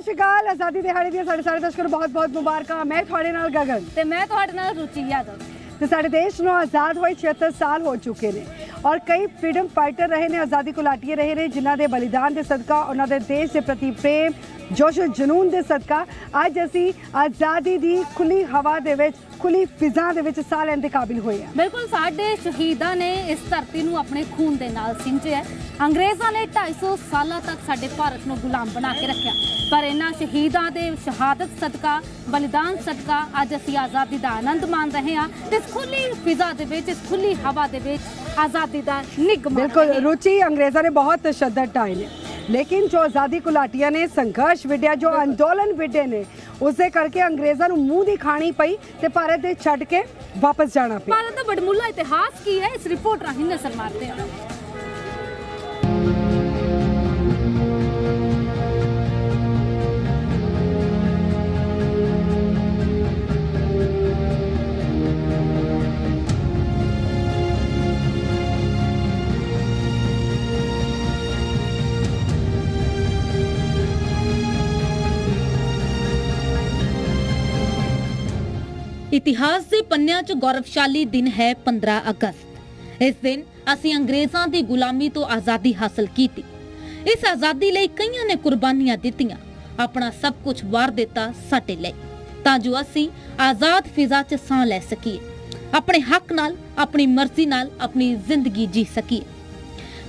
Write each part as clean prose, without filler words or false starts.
श्री अकाल। आज़ादी दिहाड़े दी साढ़े सारे दर्शकों बहुत बहुत मुबारक। मैं थोड़े नाल गगन ते मैं थोड़े नाल रुचि यादव। तो साढ़े देश ਨੂੰ आज़ाद होए 76 साल हो चुके ने और कई फ्रीडम फाइटर रहे ने, आज़ादी घुलाटीए रहे ने, जिन्हां दे बलिदान दे सदका, उन्हां दे देश दे प्रति प्रेम, जोशो जनून दे सदका अज असी आज़ादी दी खुली हवा दे विच, खुली फिजा दे विच साह लैण दे काबिल होए हैं। बिल्कुल, साडे शहीदां ने इस धरती नूं अपने खून दे नाल सिंचिया। अंग्रेज़ां ने 250 सालां तक साडे भारत नूं गुलाम बना के रखिया, पर इन्हां शहीदां दे शहादत सदका, बलिदान सदका अज असी आज़ादी दा आनंद मान रहे हां। इस खुली फिजा दे विच, इस खुली हवा दे विच आज़ादी दा निग मान बिल्कुल रहे हां। रुचि, अंग्रेज़ों ने बहुत तशद्दद ढाए ने, लेकिन जो आज़ादी घुलाटिया ने संघर्ष विढ़िया, जो अंदोलन विढ़े ने, उसके करके अंग्रेज़ों को मूँह दी खानी पई ते भारत दे छड्ड के वापस जाना पिया। भारत दा बड़मुल्ला इतिहास की है, इस रिपोर्ट राਹੀਂ नजर मारते हैं। इतिहास के पन्नियां च गौरवशाली दिन है 15 अगस्त। इस दिन असी अंग्रेज़ां दी गुलामी तो आज़ादी हासिल की। इस आज़ादी लई कईयां ने कुर्बानियां दित्तियां, अपना सब कुछ वार दिता साडे लई, तां जो असी आज़ाद फिजा च साह लै सकीए, अपने हक नाल, अपनी मर्जी नाल अपनी जिंदगी जी सकीए।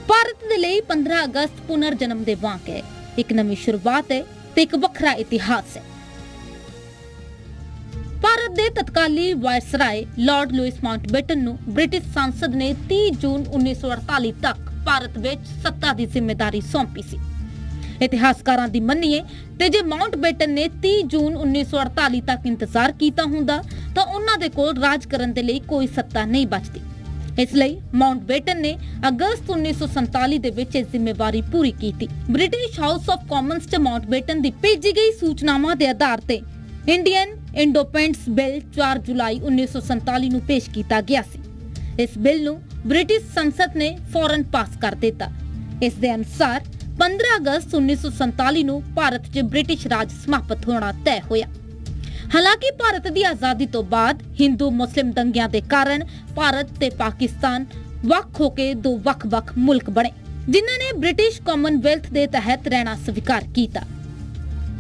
भारत दे लई 15 अगस्त पुनर्जन्म दे वांग है, एक नवी शुरुआत है ते एक वखरा इतिहास है। भारत के तत्काली वायसराय लॉर्ड लुइस माउंटबेटन नूं ब्रिटिश संसद ने 30 जून 1948 तक भारत विच सत्ता की जिम्मेदारी सौंपी सी। इतिहासकारां दी मन्नीए ते जे माउंटबेटन ने 30 जून 1948 तक इंतजार कीता हुंदा तां उन्हां दे कोल राज करन दे लई कोई सत्ता नहीं बचदी। इसलिए माउंटबेटन ने अगस्त 1947 दे विच इह जिम्मेवारी पूरी कीती। ब्रिटिश हाउस ऑफ कॉमन्स च माउंटबेटन दी भेजी गई सूचनावां दे आधार ते इंडियन इंडिपेंडेंस बिल 4 जुलाई 1947 ਨੂੰ पेश किया गया सी। इस बिल ਨੂੰ ब्रिटिश संसद ने फौरन पास कर दिता। इस दे अनुसार 15 अगस्त 1947 ਨੂੰ भारत च ब्रिटिश राज समाप्त होना तय होया। हालांकि भारत की आजादी तो बाद हिंदू मुस्लिम दंगियां दे कारण भारत ते पाकिस्तान वख होके दो वख-वख मुल्क बने, जिन्हां ने ब्रिटिश कॉमनवेल्थ दे तहत रहना स्वीकार किया।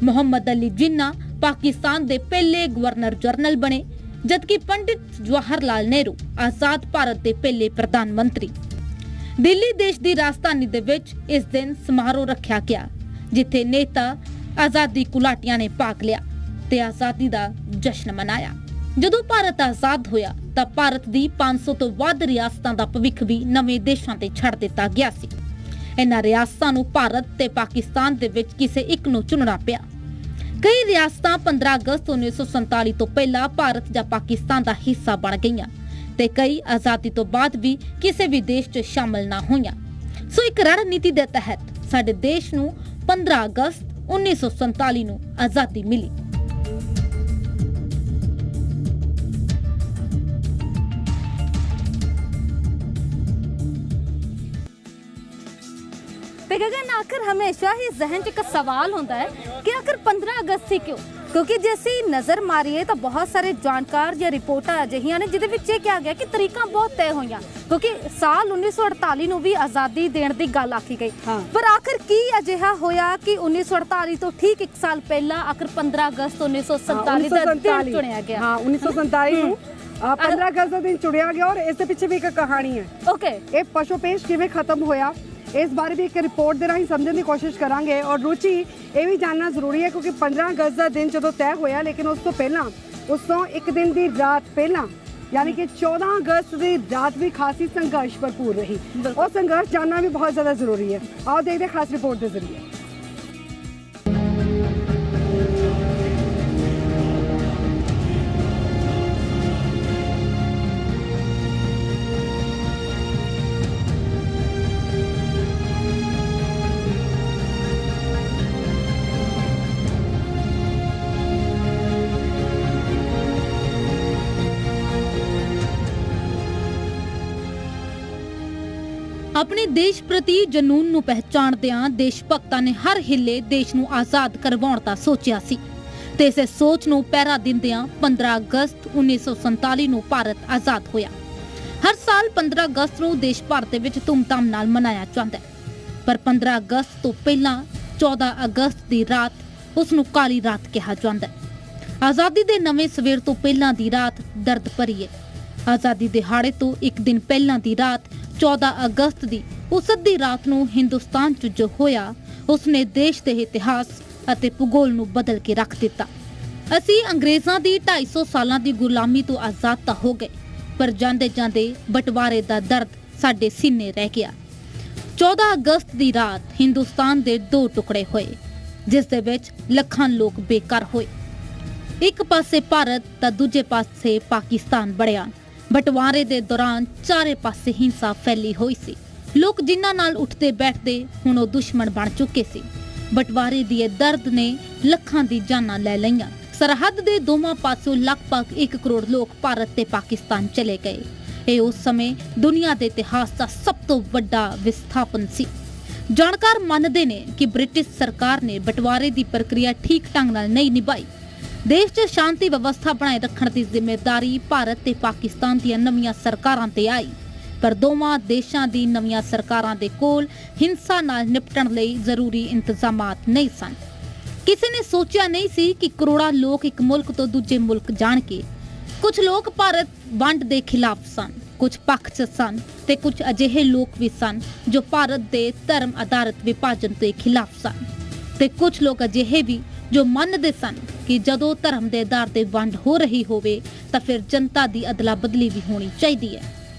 मोहम्मद अली जिन्ना पाकिस्तान दे पहले गवर्नर जनरल बने, जबकि पंडित जवाहर लाल नेहरू आजाद भारत दे पहले प्रधानमंत्री। दिल्ली देश की राजधानी दे विच इस दिन समारोह रखा गया, जिथे नेता आजादी घुलाटियां ने भाग लिया ते आजादी दा जश्न मनाया। जदों भारत आजाद होया तां भारत दी 500 तो वध रियासतां दा भविख भी नवे देशां ते छड़ दिता गया सी। इन्हां रियासतां नूं भारत ते पाकिस्तान दे विच किसे इक नूं चुनना पिया। कई रियासतां 15 अगस्त 1947 तो पहला भारत या पाकिस्तान का हिस्सा बन गईयां ते कई आजादी तो बाद भी किसी भी देश च शामिल ना होईयां। सो एक रणनीति दे तहत साडे देश नूं 15 अगस्त 1947 नूं आजादी मिली। गगन, आखिर हमेशा ही जहन च एक सवाल होता है कि आखिर 15 अगस्त से क्यों? क्योंकि जे असी नज़र मारीए तो बहुत सारे जानकार या रिपोर्टां अजिहियां ने जिहदे विच किहा गया कि तरीका बहुत तय होईयां, क्योंकि साल 1948 नूं भी आज़ादी देण दी गल आखी गई। पर आखिर की अजिहा होया कि 1948 तो ठीक एक साल पहला आखिर 15 अगस्त 1947 दा दिन चुनिया गया। हाँ, 1947 नूं 15 अगस्त का दिन चुनिया गया और इस पिछे भी एक कहानी है। ओके, ये पशुपेश किवें खत्म होया, इस बारे भी एक रिपोर्ट दे राਹੀਂ समझने की कोशिश करांगे। और रुचि, ये भी जानना जरूरी है क्योंकि 15 अगस्त का दिन जो तय होया, लेकिन उस तो पहला, उस तो एक दिन की रात पहला, यानी कि 14 अगस्त की रात भी खासी संघर्ष भरपूर रही और संघर्ष जानना भी बहुत ज़्यादा जरूरी है। आओ देखते हैं खास रिपोर्ट के जरिए। ਆਪਣੇ ਦੇਸ਼ ਪ੍ਰਤੀ ਜਨੂੰਨ ਨੂੰ ਪਹਿਚਾਣਦਿਆਂ ਦੇਸ਼ ਭਗਤਾਂ ਨੇ ਹਰ ਹਿੱਲੇ ਦੇਸ਼ ਨੂੰ ਆਜ਼ਾਦ ਕਰਵਾਉਣ ਦਾ ਸੋਚਿਆ ਸੀ ਤੇ ਇਸੇ ਸੋਚ ਨੂੰ ਪਹਿਰਾ ਦਿੰਦਿਆਂ 15 ਅਗਸਤ 1947 ਨੂੰ ਭਾਰਤ ਆਜ਼ਾਦ ਹੋਇਆ। ਹਰ ਸਾਲ 15 ਅਗਸਤ ਨੂੰ ਦੇਸ਼ ਭਰ ਦੇ ਵਿੱਚ ਧੂਮਧਾਮ ਨਾਲ ਮਨਾਇਆ ਜਾਂਦਾ ਹੈ, ਪਰ 15 ਅਗਸਤ ਤੋਂ ਪਹਿਲਾਂ 14 ਅਗਸਤ ਦੀ ਰਾਤ ਉਸ ਨੂੰ ਕਾਲੀ ਰਾਤ ਕਿਹਾ ਜਾਂਦਾ ਹੈ। ਆਜ਼ਾਦੀ ਦੇ ਨਵੇਂ ਸਵੇਰ ਤੋਂ ਪਹਿਲਾਂ ਦੀ ਰਾਤ ਦਰਦ ਭਰੀ ਹੈ। ਆਜ਼ਾਦੀ ਦਿਹਾੜੇ ਤੋਂ ਇੱਕ ਦਿਨ ਪਹਿਲਾਂ ਦੀ ਰਾਤ 14 ਅਗਸਤ ਦੀ ਉਸ ਅੱਧੀ ਰਾਤ ਨੂੰ ਹਿੰਦੁਸਤਾਨ 'ਚ ਜੋ ਹੋਇਆ ਉਸਨੇ ਦੇਸ਼ ਦੇ ਇਤਿਹਾਸ ਅਤੇ ਭੂਗੋਲ ਨੂੰ ਬਦਲ ਕੇ ਰੱਖ ਦਿੱਤਾ। ਅਸੀਂ ਅੰਗਰੇਜ਼ਾਂ ਦੀ 250 ਸਾਲਾਂ ਦੀ ਗੁਲਾਮੀ ਤੋਂ ਆਜ਼ਾਦ ਤਾਂ ਹੋ ਗਏ, ਪਰ ਜਾਂਦੇ ਜਾਂਦੇ ਬਟਵਾਰੇ ਦਾ ਦਰਦ ਸਾਡੇ ਸੀਨੇ ਰਹਿ ਗਿਆ। 14 ਅਗਸਤ ਦੀ ਰਾਤ ਹਿੰਦੁਸਤਾਨ ਦੇ 2 ਟੁਕੜੇ ਹੋਏ, ਜਿਸ ਦੇ ਵਿੱਚ ਲੱਖਾਂ ਲੋਕ ਬੇਘਰ ਹੋਏ। ਇੱਕ ਪਾਸੇ ਭਾਰਤ ਤਾਂ ਦੂਜੇ ਪਾਸੇ ਪਾਕਿਸਤਾਨ ਬਣਿਆ। ਬਟਵਾਰੇ ਦੇ ਦੌਰਾਨ ਚਾਰੇ ਪਾਸੇ ਹਿੰਸਾ ਫੈਲੀ ਹੋਈ ਸੀ। ਲੋਕ ਜਿਨ੍ਹਾਂ ਨਾਲ ਉੱਠਦੇ ਬੈਠਦੇ ਹੁਣ ਉਹ ਦੁਸ਼ਮਣ ਬਣ ਚੁੱਕੇ ਸੀ। ਬਟਵਾਰੇ ਦੀ ਇਹ ਦਰਦ ਨੇ ਲੱਖਾਂ ਦੀ ਜਾਨਾਂ ਲੈ ਲਈਆਂ। ਸਰਹੱਦ ਦੇ ਦੋਵਾਂ ਪਾਸਿਓਂ ਲਗਭਗ 1 ਕਰੋੜ ਲੋਕ ਭਾਰਤ ਤੇ ਪਾਕਿਸਤਾਨ ਚਲੇ ਗਏ। ਇਹ ਉਸ ਸਮੇਂ ਦੁਨੀਆ ਦੇ ਇਤਿਹਾਸ ਦਾ ਸਭ ਤੋਂ ਵੱਡਾ ਵਿਸਥਾਪਨ ਸੀ। ਜਾਣਕਾਰ ਮੰਨਦੇ ਨੇ ਕਿ ਬ੍ਰਿਟਿਸ਼ ਸਰਕਾਰ ਨੇ ਬਟਵਾਰੇ ਦੀ ਪ੍ਰਕਿਰਿਆ ਠੀਕ ਢੰਗ ਨਾਲ ਨਹੀਂ ਨਿਭਾਈ। ਦੇਸ਼ 'ਚ ਸ਼ਾਂਤੀ ਵਿਵਸਥਾ ਬਣਾਏ ਰੱਖਣ ਦੀ ਜ਼ਿੰਮੇਵਾਰੀ ਭਾਰਤ ਤੇ ਪਾਕਿਸਤਾਨ ਦੀਆਂ ਨਵੀਆਂ ਸਰਕਾਰਾਂ ਤੇ ਆਈ, ਪਰ ਦੋਵਾਂ ਦੇਸ਼ਾਂ ਦੀ ਨਵੀਆਂ ਸਰਕਾਰਾਂ ਦੇ ਕੋਲ ਹਿੰਸਾ ਨਾਲ ਨਿਪਟਣ ਲਈ ਜ਼ਰੂਰੀ ਇੰਤਜ਼ਾਮਾਤ ਨਹੀਂ ਸਨ। ਕਿਸੇ ਨੇ ਸੋਚਿਆ ਨਹੀਂ ਸੀ ਕਿ ਕਰੋੜਾਂ ਲੋਕ ਇੱਕ ਮੁਲਕ ਤੋਂ ਦੂਜੇ ਮੁਲਕ ਜਾਣਗੇ। ਕੁਝ ਲੋਕ ਭਾਰਤ ਵੰਡ ਦੇ ਖਿਲਾਫ ਸਨ, ਕੁਝ ਪੱਖ 'ਚ ਸਨ ਤੇ ਕੁਝ ਅਜਿਹੇ ਲੋਕ ਵੀ ਸਨ ਜੋ ਭਾਰਤ ਦੇ ਧਰਮ ਆਧਾਰਿਤ ਵਿਭਾਜਨ ਦੇ ਖਿਲਾਫ ਸਨ, ਤੇ ਕੁਝ ਲੋਕ ਅਜਿਹੇ ਵੀ ਜੋ ਮੰਨਦੇ ਸਨ ਕਿ ਜਦੋਂ ਧਰਮ ਦੇ ਆਧਾਰ ਤੇ ਵੰਡ ਹੋ ਰਹੀ ਹੋਵੇ ਤਾਂ ਫਿਰ ਜਨਤਾ ਦੀ ਅਦਲਾ ਬਦਲੀ ਵੀ ਹੋਣੀ ਚਾਹੀਦੀ ਹੈ।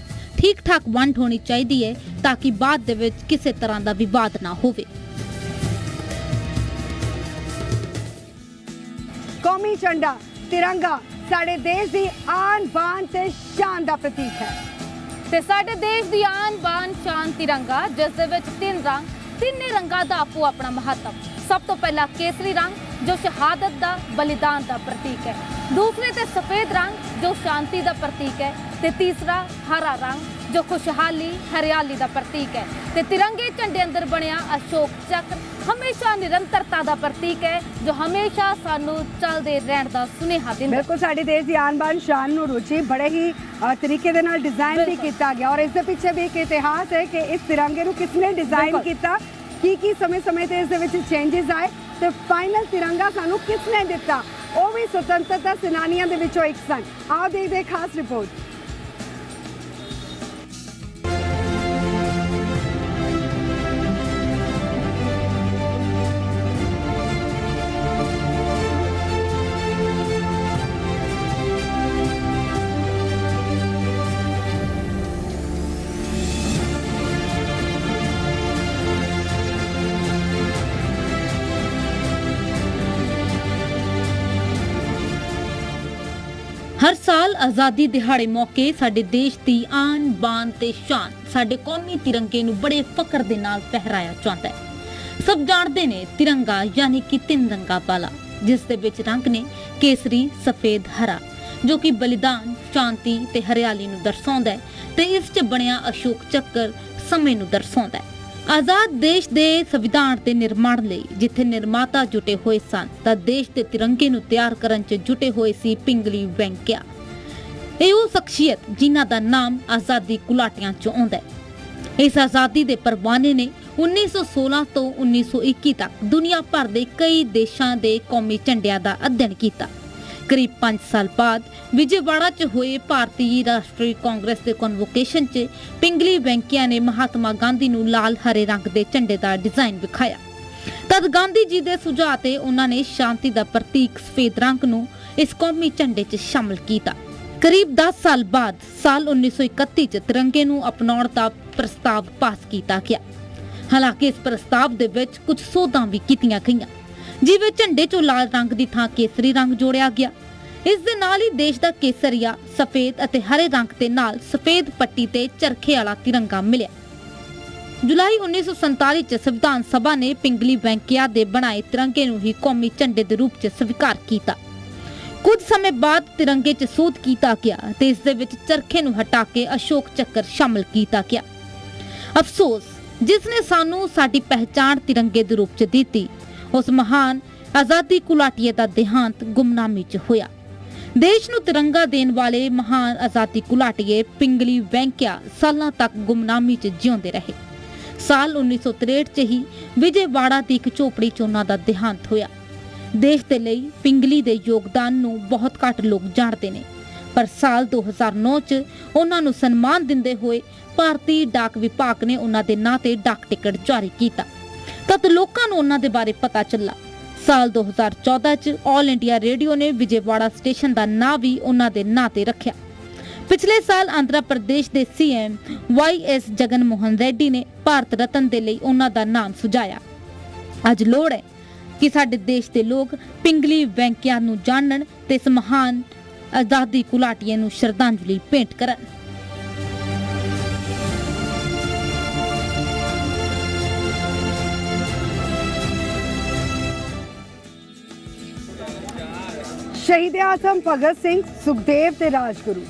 ਠੀਕ ਠਾਕ ਵੰਡ ਹੋਣੀ ਚਾਹੀਦੀ ਹੈ ਤਾਂ ਕਿ ਬਾਅਦ ਦੇ ਵਿੱਚ ਕਿਸੇ ਤਰ੍ਹਾਂ ਦਾ ਵਿਵਾਦ ਨਾ ਹੋਵੇ। ਕੌਮੀ ਝੰਡਾ ਤਿਰੰਗਾ ਸਾਡੇ ਦੇਸ਼ ਦੀ ਆਨ ਬਾਨ ਤੇ ਸ਼ਾਨ ਦਾ ਪ੍ਰਤੀਕ ਹੈ ਤੇ ਸਾਡੇ ਦੇਸ਼ ਦੀ ਆਨ ਬਾਨ ਸ਼ਾਨ ਤਿਰੰਗਾ, ਜਿਸ ਦੇ ਵਿੱਚ 3 ਰੰਗ, ਤਿੰਨੇ ਰੰਗਾਂ ਦਾ ਆਪੋ ਆਪਣਾ ਮਹੱਤਵ। ਸਭ ਤੋਂ ਪਹਿਲਾਂ ਕੇਸਰੀ ਰੰਗ ਜੋ ਸ਼ਹਾਦਤ ਦਾ ਬਲੀਦਾਨ ਦਾ ਪ੍ਰਤੀਕ ਹੈ, ਦੂਸਰੇ ਤੇ ਸਫੇਦ ਰੰਗ ਜੋ ਸ਼ਾਂਤੀ ਦਾ ਪ੍ਰਤੀਕ ਹੈ, ਤੇ ਤੀਸਰਾ ਹਰਾ ਰੰਗ ਜੋ ਖੁਸ਼ਹਾਲੀ ਹਰਿਆਲੀ ਦਾ ਪ੍ਰਤੀਕ ਹੈ। ਤੇ ਤਿਰੰਗੇ ਝੰਡੇ ਅੰਦਰ ਬਣਿਆ ਅਸ਼ੋਕ ਚੱਕਰ ਹਮੇਸ਼ਾ ਨਿਰੰਤਰਤਾ ਦਾ ਪ੍ਰਤੀਕ ਹੈ, ਜੋ ਹਮੇਸ਼ਾ ਸਾਨੂੰ ਚੱਲਦੇ ਰਹਿਣ ਦਾ ਸੁਨੇਹਾ ਦਿੰਦਾ। ਬਿਲਕੁਲ ਸਾਡੇ ਦੇਸ਼ ਦੀ ਆਨ ਬਾਨ ਸ਼ਾਨ ਨੂੰ ਰੁਚੀ ਬੜੇ ਹੀ ਤਰੀਕੇ ਦੇ ਨਾਲ ਡਿਜ਼ਾਈਨ ਵੀ ਕੀਤਾ ਗਿਆ, ਔਰ ਇਸ ਦੇ ਪਿੱਛੇ ਵੀ ਇੱਕ ਇਤਿਹਾਸ ਹੈ ਕਿ ਇਸ ਤਿਰੰਗੇ ਨੂੰ ਕਿਸਨੇ ਡਿਜ਼ਾਈਨ ਕੀਤਾ, ਕੀ ਸਮੇਂ ਤੇ ਇਸ ਦੇ ਵਿੱਚ ਚੇਂਜਸ ਆਏ ਤੇ ਫਾਈਨਲ ਤਿਰੰਗਾ ਸਾਨੂੰ ਕਿਸਨੇ ਦਿੱਤਾ। ਉਹ ਵੀ ਸੁਤੰਤਰਤਾ ਸੈਨਾਨੀਆਂ ਦੇ ਵਿੱਚੋਂ ਇੱਕ ਸਨ। ਆਓ ਦੇਖਦੇ ਖਾਸ ਰਿਪੋਰਟ। ਹਰ ਸਾਲ ਆਜ਼ਾਦੀ ਦਿਹਾੜੇ ਮੌਕੇ ਸਾਡੇ ਦੇਸ਼ ਦੀ ਆਨ ਬਾਨ ਤੇ ਸ਼ਾਨ ਸਾਡੇ ਕੌਮੀ ਤਿਰੰਗੇ ਨੂੰ ਬੜੇ ਫਖਰ ਦੇ ਨਾਲ ਫਹਿਰਾਇਆ ਜਾਂਦਾ ਹੈ। ਸਭ ਜਾਣਦੇ ਨੇ ਤਿਰੰਗਾ ਯਾਨੀ ਕਿ 3 ਰੰਗਾਂ ਵਾਲਾ, ਜਿਸ ਦੇ ਵਿੱਚ ਰੰਗ ਨੇ ਕੇਸਰੀ, ਸਫੇਦ, ਹਰਾ, ਜੋ ਕਿ ਬਲੀਦਾਨ, ਸ਼ਾਂਤੀ ਤੇ ਹਰਿਆਲੀ ਨੂੰ ਦਰਸਾਉਂਦਾ ਹੈ, ਤੇ ਇਸ 'ਚ ਬਣਿਆ ਅਸ਼ੋਕ ਚੱਕਰ ਸਮੇਂ ਨੂੰ ਦਰਸਾਉਂਦਾ ਹੈ। ਆਜ਼ਾਦ ਦੇਸ਼ ਦੇ ਸੰਵਿਧਾਨ ਦੇ ਨਿਰਮਾਣ ਲਈ ਜਿੱਥੇ ਨਿਰਮਾਤਾ ਜੁਟੇ ਹੋਏ ਸਨ ਤਾਂ ਦੇਸ਼ ਦੇ ਤਿਰੰਗੇ ਨੂੰ ਤਿਆਰ ਕਰਨ 'ਚ ਜੁਟੇ ਹੋਏ ਸੀ ਪਿੰਗਲੀ ਵੈਂਕਈਆ। ਇਹ ਉਹ ਸ਼ਖਸੀਅਤ ਜਿਨ੍ਹਾਂ ਦਾ ਨਾਮ ਆਜ਼ਾਦੀ ਘੁਲਾਟੀਆਂ 'ਚ ਆਉਂਦਾ ਹੈ। ਇਸ ਆਜ਼ਾਦੀ ਦੇ ਪਰਵਾਨੇ ਨੇ 1916 ਤੋਂ 1921 ਤੱਕ ਦੁਨੀਆ ਭਰ ਦੇ ਕਈ ਦੇਸ਼ਾਂ ਦੇ ਕੌਮੀ ਝੰਡਿਆਂ ਦਾ ਅਧਿਐਨ ਕੀਤਾ। ਕਰੀਬ 5 ਸਾਲ ਬਾਅਦ ਵਿਜੇਵਾੜਾ 'ਚ ਹੋਏ ਭਾਰਤੀ ਰਾਸ਼ਟਰੀ ਕਾਂਗਰਸ ਦੇ ਕਨਵੋਕੇਸ਼ਨ 'ਚ ਪਿੰਗਲੀ ਵੈਂਕਈਆ ਨੇ ਮਹਾਤਮਾ ਗਾਂਧੀ ਨੂੰ ਲਾਲ ਹਰੇ ਰੰਗ ਦੇ ਝੰਡੇ ਦਾ ਡਿਜ਼ਾਈਨ ਵਿਖਾਇਆ। ਤਦ ਗਾਂਧੀ ਜੀ ਦੇ ਸੁਝਾਅ ਤੇ ਉਹਨਾਂ ਨੇ ਸ਼ਾਂਤੀ ਦਾ ਪ੍ਰਤੀਕ ਸਫੇਦ ਰੰਗ ਨੂੰ ਇਸ ਕੌਮੀ ਝੰਡੇ 'ਚ ਸ਼ਾਮਲ ਕੀਤਾ। ਕਰੀਬ 10 ਸਾਲ ਬਾਅਦ ਸਾਲ 1931 'ਚ ਤਿਰੰਗੇ ਨੂੰ ਅਪਣਾਉਣ ਦਾ ਪ੍ਰਸਤਾਵ ਪਾਸ ਕੀਤਾ ਗਿਆ। ਹਾਲਾਂਕਿ ਇਸ ਪ੍ਰਸਤਾਵ ਦੇ ਵਿੱਚ ਕੁਝ ਸੋਧਾਂ ਵੀ ਕੀਤੀਆਂ ਗਈਆਂ, ਜਿਵੇਂ ਝੰਡੇ 'ਚੋਂ ਲਾਲ ਰੰਗ ਦੀ ਥਾਂ ਕੇਸਰੀ ਰੰਗ ਜੋੜਿਆ ਗਿਆ। ਇਸ ਦੇ ਨਾਲ ਹੀ ਦੇਸ਼ ਦਾ ਕੇਸਰੀਆ, ਸਫੇਦ ਅਤੇ ਹਰੇ ਰੰਗ ਦੇ ਨਾਲ ਸਫੇਦ ਪੱਟੀ ਤੇ ਚਰਖੇ ਵਾਲਾ ਤਿਰੰਗਾ ਮਿਲਿਆ। ਜੁਲਾਈ 1947 ਚ ਸੰਵਿਧਾਨ ਸਭਾ ਨੇ ਪਿੰਗਲੀ ਵੈਂਕਈਆ ਦੇ ਬਣਾਏ ਤਿਰੰਗੇ ਨੂੰ ਹੀ ਕੌਮੀ ਝੰਡੇ ਦੇ ਰੂਪ 'ਚ ਸਵੀਕਾਰ ਕੀਤਾ। ਕੁਝ ਸਮੇਂ ਬਾਅਦ ਤਿਰੰਗੇ 'ਚ ਸੋਧ ਕੀਤਾ ਗਿਆ ਤੇ ਇਸ ਦੇ ਵਿੱਚ ਚਰਖੇ ਨੂੰ ਹਟਾ ਕੇ ਅਸ਼ੋਕ ਚੱਕਰ ਸ਼ਾਮਲ ਕੀਤਾ ਗਿਆ। ਅਫਸੋਸ ਜਿਸ ਨੇ ਸਾਨੂੰ ਸਾਡੀ ਪਹਿਚਾਣ ਤਿਰੰਗੇ ਦੇ ਰੂਪ 'ਚ ਦਿੱਤੀ, ਉਸ ਮਹਾਨ ਆਜ਼ਾਦੀ ਘੁਲਾਟੀਏ ਦਾ ਦੇਹਾਂਤ ਗੁੰਮਨਾਮੀ 'ਚ ਹੋਇਆ। ਦੇਸ਼ ਨੂੰ ਤਿਰੰਗਾ ਦੇਣ ਵਾਲੇ ਮਹਾਨ ਆਜ਼ਾਦੀ ਘੁਲਾਟੀਏ ਪਿੰਗਲੀ ਵੈਂਕਈਆ ਸਾਲਾਂ ਤੱਕ ਗੁੰਮਨਾਮੀ 'ਚ ਜਿਉਂਦੇ ਰਹੇ। ਸਾਲ 1963 'ਚ ਹੀ ਵਿਜੇਵਾੜਾ ਦੀ ਇੱਕ ਝੋਪੜੀ 'ਚ ਉਹਨਾਂ ਦਾ ਦੇਹਾਂਤ ਹੋਇਆ। ਦੇਸ਼ ਦੇ ਲਈ ਪਿੰਗਲੀ ਦੇ ਯੋਗਦਾਨ ਨੂੰ ਬਹੁਤ ਘੱਟ ਲੋਕ ਜਾਣਦੇ ਨੇ, ਪਰ ਸਾਲ 2009 'ਚ ਉਹਨਾਂ ਨੂੰ ਸਨਮਾਨ ਦਿੰਦੇ ਹੋਏ ਭਾਰਤੀ ਡਾਕ ਵਿਭਾਗ ਨੇ ਉਹਨਾਂ ਦੇ ਨਾਂ ਤੇ ਡਾਕ ਟਿਕਟ ਜਾਰੀ ਕੀਤਾ। ਤਦ ਲੋਕਾਂ ਨੂੰ ਉਹਨਾਂ ਦੇ ਬਾਰੇ ਪਤਾ ਚੱਲਾ। ਸਾਲ 2014 'ਚ ਆਲ ਇੰਡੀਆ ਰੇਡੀਓ ਨੇ ਵਿਜੇਵਾੜਾ ਸਟੇਸ਼ਨ ਦਾ ਨਾਂ ਵੀ ਉਹਨਾਂ ਦੇ ਨਾਂ ਤੇ ਰੱਖਿਆ। ਪਿਛਲੇ ਸਾਲ ਆਂਧਰਾ ਪ੍ਰਦੇਸ਼ ਦੇ ਸੀਐਮ YS ਜਗਨ ਮੋਹਨ ਰੈਡੀ ਨੇ ਭਾਰਤ ਰਤਨ ਦੇ ਲਈ ਉਹਨਾਂ ਦਾ ਨਾਮ ਸੁਝਾਇਆ। ਅੱਜ ਲੋੜ ਹੈ ਕਿ ਸਾਡੇ ਦੇਸ਼ ਦੇ ਲੋਕ ਪਿੰਗਲੀ ਵੈਂਕਈਆ ਨੂੰ ਜਾਣਨ ਤੇ ਇਸ ਮਹਾਨ ਆਜ਼ਾਦੀ ਘੁਲਾਟੀਏ ਨੂੰ ਸ਼ਰਧਾਂਜਲੀ ਭੇਂਟ ਕਰਨ। ਸ਼ਹੀਦ ਆਜ਼ਮ ਭਗਤ ਸਿੰਘ, ਸੁਖਦੇਵ ਤੇ ਰਾਜਗੁਰੂ।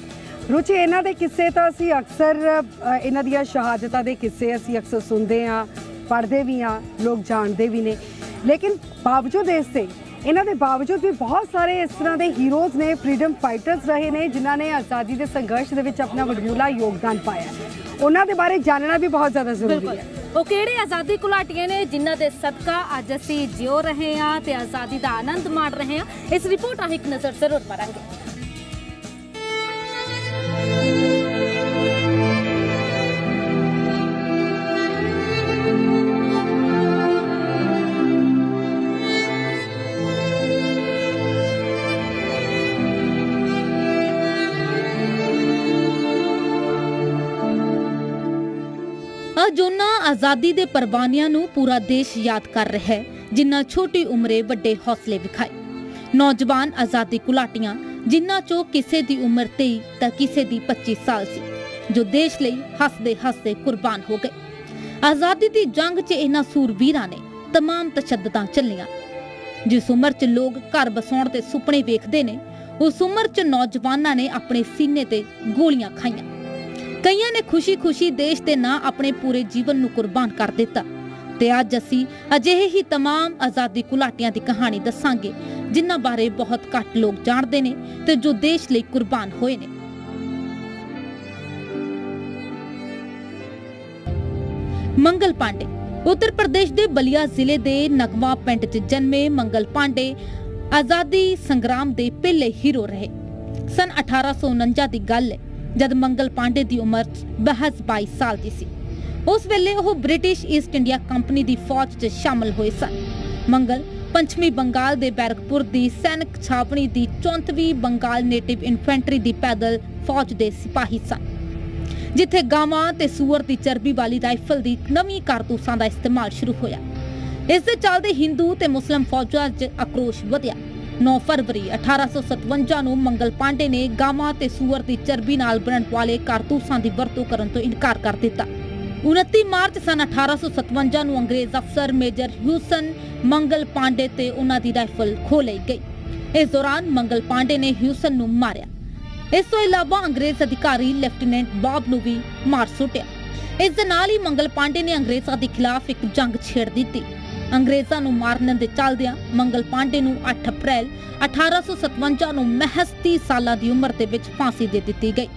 ਰੁਚੀ ਇਹਨਾਂ ਦੇ ਕਿੱਸੇ ਤਾਂ ਅਸੀਂ ਅਕਸਰ ਇਹਨਾਂ ਦੀਆਂ ਸ਼ਹਾਦਤਾਂ ਦੇ ਕਿੱਸੇ ਅਸੀਂ ਅਕਸਰ ਸੁਣਦੇ ਹਾਂ, ਪੜ੍ਹਦੇ ਵੀ ਹਾਂ, ਲੋਕ ਜਾਣਦੇ ਵੀ ਨੇ, ਲੇਕਿਨ ਬਾਵਜੂਦ ਇਸ ਦੇ ਇਹਨਾਂ ਦੇ ਬਾਵਜੂਦ ਵੀ ਬਹੁਤ ਸਾਰੇ ਇਸ ਤਰ੍ਹਾਂ ਦੇ ਹੀਰੋਜ਼ ਨੇ, ਫਰੀडम ਫਾਈਟਰਸ ਰਹੇ ਨੇ ਜਿਨ੍ਹਾਂ ਨੇ ਆਜ਼ਾਦੀ ਦੇ ਸੰਘਰਸ਼ ਦੇ ਵਿੱਚ ਆਪਣਾ ਵਡਮੁੱਲਾ ਯੋਗਦਾਨ ਪਾਇਆ। ਉਹਨਾਂ ਦੇ ਬਾਰੇ ਜਾਣਨਾ ਵੀ ਬਹੁਤ ਜ਼ਿਆਦਾ ਜ਼ਰੂਰੀ ਹੈ। ਉਹ ਕਿਹੜੇ ਆਜ਼ਾਦੀ ਘੁਲਾਟੀਏ ਨੇ ਜਿਨ੍ਹਾਂ ਦੇ ਸਦਕਾ ਅੱਜ ਅਸੀਂ ਜਿਉ ਰਹੇ ਹਾਂ ਤੇ ਆਜ਼ਾਦੀ ਦਾ ਆਨੰਦ ਮਾਣ ਰਹੇ ਹਾਂ। ਇਸ ਰਿਪੋਰਟ ਆ ਇੱਕ ਨਜ਼ਰ ਜ਼ਰੂਰ ਮਾਰਾਂਗੇ। ਅੱਜ ਉਹਨਾਂ ਆਜ਼ਾਦੀ ਦੇ ਪਰਵਾਨਿਆਂ ਨੂੰ ਪੂਰਾ ਦੇਸ਼ ਯਾਦ ਕਰ ਰਿਹਾ ਹੈ ਜਿਨ੍ਹਾਂ ਛੋਟੀ ਉਮਰੇ ਵੱਡੇ ਹੌਸਲੇ ਵਿਖਾਏ। ਨੌਜਵਾਨ ਆਜ਼ਾਦੀ ਘੁਲਾਟੀਆਂ ਜਿਨ੍ਹਾਂ ਚੋਂ ਕਿਸੇ ਦੀ ਉਮਰ 23 ਤਾਂ ਕਿਸੇ ਦੀ 25 ਸਾਲ ਸੀ, ਜੋ ਦੇਸ਼ ਲਈ ਹੱਸਦੇ ਕੁਰਬਾਨ ਹੋ ਗਏ। ਆਜ਼ਾਦੀ ਦੀ ਜੰਗ 'ਚ ਇਹਨਾਂ ਸੂਰਬੀਰਾਂ ਨੇ तमाम ਤਸ਼ੱਦਦਾਂ ਝੱਲੀਆਂ। ਜਿਸ ਉਮਰ 'ਚ ਲੋਕ ਘਰ ਬਸਾਉਣ ਦੇ ਸੁਪਨੇ ਵੇਖਦੇ ਨੇ, ਉਸ ਉਮਰ 'ਚ ਨੌਜਵਾਨਾਂ ਨੇ ਆਪਣੇ ਸੀਨੇ ਤੇ ਗੋਲੀਆਂ ਖਾਈਆਂ। ਕਈਆਂ ਨੇ ਖੁਸ਼ੀ-ਖੁਸ਼ੀ ਦੇਸ਼ ਦੇ ਨਾਂ ਆਪਣੇ ਪੂਰੇ ਜੀਵਨ ਨੂੰ ਕੁਰਬਾਨ ਕਰ ਦਿੱਤਾ। ਤੇ ਅੱਜ ਅਸੀਂ ਅਜਿਹੇ ਹੀ तमाम ਆਜ਼ਾਦੀ ਘੁਲਾਟੀਆਂ ਦੀ ਕਹਾਣੀ ਦੱਸਾਂਗੇ ਜਿਨ੍ਹਾਂ ਬਾਰੇ ਬਹੁਤ ਘੱਟ ਲੋਕ ਜਾਣਦੇ ਨੇ ਤੇ ਜੋ ਦੇਸ਼ ਲਈ ਕੁਰਬਾਨ ਹੋਏ ਨੇ। ਮੰਗਲ ਪਾਂਡੇ ਉੱਤਰ ਪ੍ਰਦੇਸ਼ ਦੇ ਬਲੀਆ ਜ਼ਿਲ੍ਹੇ ਦੇ ਨਗਵਾ ਪਿੰਡ 'ਚ ਜਨਮੇ ਮੰਗਲ ਪਾਂਡੇ ਆਜ਼ਾਦੀ ਸੰਗਰਾਮ ਦੇ ਪਹਿਲੇ ਹੀਰੋ ਰਹੇ। ਸਨ 1849 ਦੀ ਗੱਲ ਹੈ ਜਦ ਮੰਗਲ ਪਾਂਡੇ ਦੀ ਉਮਰ 22 ਸਾਲ ਦੀ ਸੀ। ਉਸ ਵੇਲੇ ਉਹ ਬ੍ਰਿਟਿਸ਼ ਈਸਟ ਇੰਡੀਆ ਕੰਪਨੀ ਦੀ ਫੌਜ 'ਚ ਸ਼ਾਮਲ ਹੋਏ ਸਨ। ਮੰਗਲ ਪੱਛਮੀ ਬੰਗਾਲ ਦੇ ਬੈਰਕਪੁਰ ਦੀ ਸੈਨਿਕ ਛਾਵਣੀ ਦੀ 34ਵੀਂ ਬੰਗਾਲ ਨੇਟਿਵ ਇਨਫੈਂਟਰੀ ਦੀ ਪੈਦਲ ਫੌਜ ਦੇ ਸਿਪਾਹੀ ਸਨ, ਜਿੱਥੇ ਗਾਵਾਂ ਤੇ ਸੂਅਰ ਦੀ ਚਰਬੀ ਵਾਲੀ ਰਾਈਫਲ ਦੀ ਨਵੀਂ ਕਾਰਤੂਸਾਂ ਦਾ ਇਸਤੇਮਾਲ ਸ਼ੁਰੂ ਹੋਇਆ। ਇਸ ਦੇ ਚੱਲਦੇ ਹਿੰਦੂ ਤੇ ਮੁਸਲਮ ਫੌਜਾਂ 'ਚ ਆਕਰੋਸ਼ ਵਧਿਆ। 9 ਫਰਵਰੀ 1857 ਨੂੰ ਮੰਗਲ ਪਾਂਡੇ ਨੇ ਗਾਵਾਂ ਤੇ ਸੂਅਰ ਦੀ ਚਰਬੀ ਨਾਲ ਬਣਨ ਵਾਲੇ ਕਾਰਤੂਸਾਂ ਦੀ ਵਰਤੋਂ ਕਰਨ ਤੋਂ ਇਨਕਾਰ ਕਰ ਦਿੱਤਾ। 29 ਮਾਰਚ ਸਨ 1857 ਨੂੰ ਅੰਗਰੇਜ਼ ਅਫਸਰ ਮੇਜਰ ਹਿਊਸਨ ਮੰਗਲ ਪਾਂਡੇ ਤੇ ਉਹਨਾਂ ਦੀ ਰਾਈਫਲ ਖੋਹ ਲਈ ਗਈ। ਇਸ ਦੌਰਾਨ ਮੰਗਲ ਪਾਂਡੇ ਨੇ ਹਿਊਸਨ ਨੂੰ ਮਾਰਿਆ। ਇਸ ਤੋਂ ਇਲਾਵਾ ਅੰਗਰੇਜ਼ ਅਧਿਕਾਰੀ ਲੈਫਟੀਨੈਂਟ ਬਾਬ ਨੂੰ ਵੀ ਮਾਰ ਸੁੱਟਿਆ। ਇਸ ਦੇ ਨਾਲ ਹੀ ਮੰਗਲ ਪਾਂਡੇ ਨੇ ਅੰਗਰੇਜ਼ਾਂ ਦੇ ਖਿਲਾਫ ਇੱਕ ਜੰਗ ਛੇੜ ਦਿੱਤੀ। ਅੰਗਰੇਜ਼ਾਂ ਨੂੰ ਮਾਰਨ ਦੇ ਚੱਲਦਿਆਂ ਮੰਗਲ ਪਾਂਡੇ ਨੂੰ 8 ਅਪ੍ਰੈਲ 1857 ਨੂੰ ਮਹਿਜ਼ 30 ਸਾਲਾਂ ਦੀ ਉਮਰ ਦੇ ਵਿੱਚ ਫਾਂਸੀ ਦੇ ਦਿੱਤੀ ਗਈ।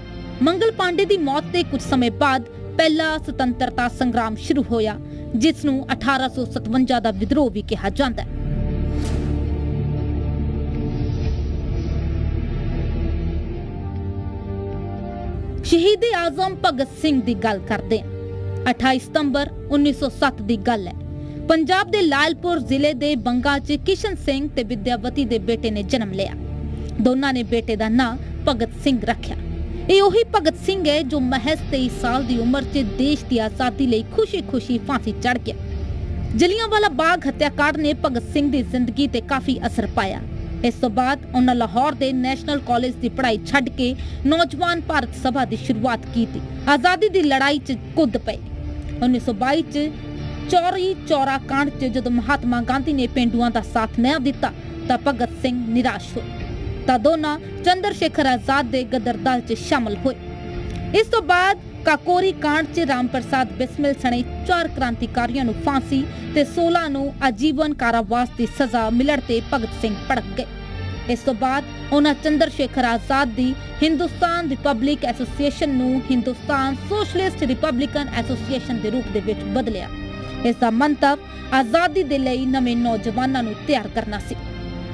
ਮੰਗਲ ਪਾਂਡੇ ਦੀ ਮੌਤ ਦੇ ਕੁਝ ਸਮੇਂ ਬਾਅਦ ਪਹਿਲਾ ਸੁਤੰਤਰਤਾ ਸੰਗਰਾਮ ਸ਼ੁਰੂ ਹੋਇਆ, ਜਿਸ ਨੂੰ 1857 ਦਾ ਵਿਦਰੋਹ ਵੀ ਕਿਹਾ ਜਾਂਦਾ ਹੈ। ਸ਼ਹੀਦ ਆਜ਼ਮ ਭਗਤ ਸਿੰਘ ਦੀ ਗੱਲ ਕਰਦੇ ਹਾਂ। 28 ਸਤੰਬਰ 1907 ਦੀ ਗੱਲ ਹੈ। ਪੰਜਾਬ ਦੇ ਲਾਲਪੁਰ ਜ਼ਿਲ੍ਹੇ ਦੇ ਬੰਗਾ 'ਚ ਕਿਸ਼ਨ ਸਿੰਘ ਤੇ ਵਿਦਿਆਵਤੀ ਦੇ ਬੇਟੇ ਨੇ ਜਨਮ ਲਿਆ। ਦੋਨਾਂ ਨੇ ਬੇਟੇ ਦਾ ਨਾਂ ਭਗਤ ਸਿੰਘ ਰੱਖਿਆ। ਇਹ ਉਹੀ ਭਗਤ ਸਿੰਘ ਹੈ ਜੋ ਮਹਿਜ਼ 23 ਸਾਲ ਦੀ ਉਮਰ 'ਚ ਦੇਸ਼ ਦੀ ਆਜ਼ਾਦੀ ਲਈ ਖੁਸ਼ੀ-ਖੁਸ਼ੀ ਫਾਂਸੀ ਚੜ੍ਹ ਗਿਆ। ਜਲਿਆਂਵਾਲਾ ਬਾਗ ਹੱਤਿਆਕਾਂਡ ਨੇ ਭਗਤ ਸਿੰਘ ਦੀ ਜ਼ਿੰਦਗੀ ਤੇ ਕਾਫੀ ਅਸਰ ਪਾਇਆ। ਇਸ ਤੋਂ ਬਾਅਦ ਉਹਨਾਂ ਲਾਹੌਰ ਦੇ ਨੈਸ਼ਨਲ ਕਾਲਜ ਦੀ ਪੜ੍ਹਾਈ ਛੱਡ ਕੇ ਨੌਜਵਾਨ ਭਾਰਤ ਸਭਾ ਦੀ ਸ਼ੁਰੂਆਤ ਕੀਤੀ। ਆਜ਼ਾਦੀ ਦੀ ਲੜਾਈ 'ਚ ਕੁੱਦ ਪਏ। 1922 'ਚ ਚੌਰੀ ਚੌਰਾ ਕਾਂਡ 'ਚ ਜਦੋਂ ਮਹਾਤਮਾ ਗਾਂਧੀ ਨੇ ਪੇਂਡੂਆਂ ਦਾ ਸਾਥ ਨਾ ਦਿੱਤਾ ਤਾਂ ਭਗਤ ਸਿੰਘ ਨਿਰਾਸ਼ ਹੋਏ ਤਾਂ ਦੋਨਾਂ ਚੰਦਰ ਸ਼ੇਖਰ ਆਜ਼ਾਦ ਦੇ ਗਦਰ ਦਲ 'ਚ ਸ਼ਾਮਲ ਹੋਏ। ਇਸ ਤੋਂ ਬਾਅਦ ਕਾਕੋਰੀ ਕਾਂਡ 'ਚ ਰਾਮ ਪ੍ਰਸਾਦ ਬਿਸਮਿਲ ਸਣੇ 4 ਕ੍ਰਾਂਤੀਕਾਰੀਆਂ ਨੂੰ ਫਾਂਸੀ ਤੇ 16 ਨੂੰ ਆਜੀਵਨ ਕਾਰਾਵਾਸ ਦੀ ਸਜ਼ਾ ਮਿਲਣ ਤੇ ਭਗਤ ਸਿੰਘ ਭੜਕ ਗਏ। ਇਸ ਤੋਂ ਬਾਅਦ ਉਹਨਾਂ ਚੰਦਰ ਸ਼ੇਖਰ ਆਜ਼ਾਦ ਦੀ ਹਿੰਦੁਸਤਾਨ ਰਿਪਬਲਿਕ ਐਸੋਸੀਏਸ਼ਨ ਨੂੰ ਹਿੰਦੁਸਤਾਨ ਸੋਸ਼ਲਿਸਟ ਰਿਪਬਲਿਕਨ ਐਸੋਸੀਏਸ਼ਨ ਦੇ ਰੂਪ ਦੇ ਵਿੱਚ ਬਦਲਿਆ। ਇਸ ਦਾ ਮੰਤਵ ਆਜ਼ਾਦੀ ਦੇ ਲਈ ਨਵੇਂ ਨੌਜਵਾਨਾਂ ਨੂੰ ਤਿਆਰ ਕਰਨਾ ਸੀ।